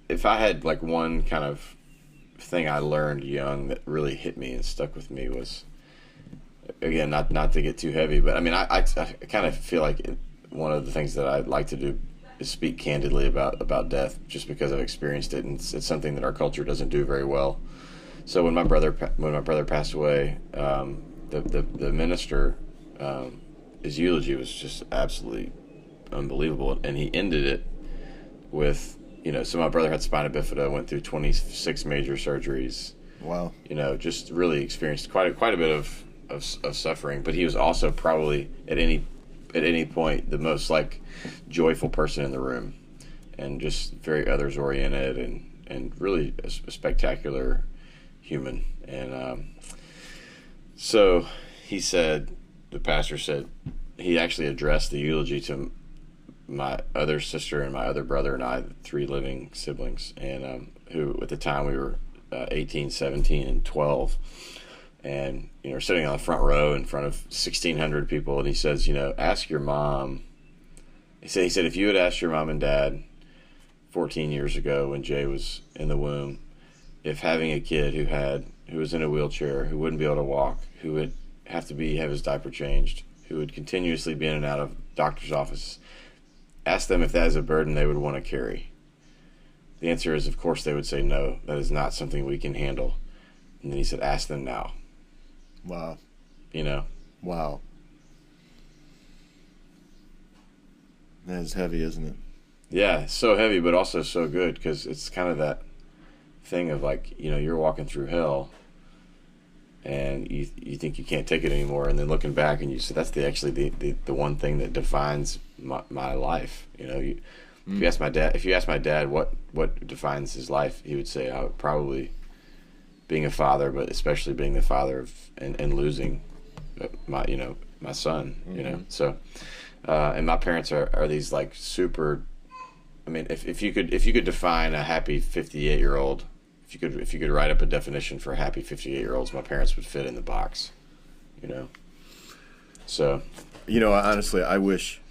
if I had like one kind of thing I learned young that really hit me and stuck with me was, again, not to get too heavy, but I mean, I kind of feel like one of the things that I'd like to do is speak candidly about death, just because I've experienced it, and it's something that our culture doesn't do very well. So when my brother passed away, the minister, his eulogy was just absolutely unbelievable, and he ended it with, so my brother had spina bifida, went through 26 major surgeries. Wow. Just really experienced quite a bit of suffering, but he was also probably at any point the most like joyful person in the room, and just very others oriented, and really a spectacular human. And so the pastor said, he actually addressed the eulogy to my other sister and my other brother and I, the three living siblings, and who at the time we were 18, 17, and 12. And we're sitting on the front row in front of 1,600 people, and he says, ask your mom. He said, if you had asked your mom and dad 14 years ago when Jay was in the womb, if having a kid who was in a wheelchair, who wouldn't be able to walk, who would have his diaper changed, who would continuously be in and out of doctor's office, ask them if that is a burden they would want to carry. The answer is, of course, they would say no. That is not something we can handle. And then he said, ask them now. Wow. Wow. That is heavy, isn't it? Yeah, so heavy, but also so good, because it's kind of that thing of like, you're walking through hell, and you think you can't take it anymore, and then looking back and you say, that's actually the one thing that defines my life. If you ask my dad what defines his life, he would say, probably being a father, but especially being the father of and losing my son. So and my parents are these like super. I mean, if you could define a happy 58-year-old, if you could write up a definition for happy 58-year-olds, my parents would fit in the box. So honestly, I wish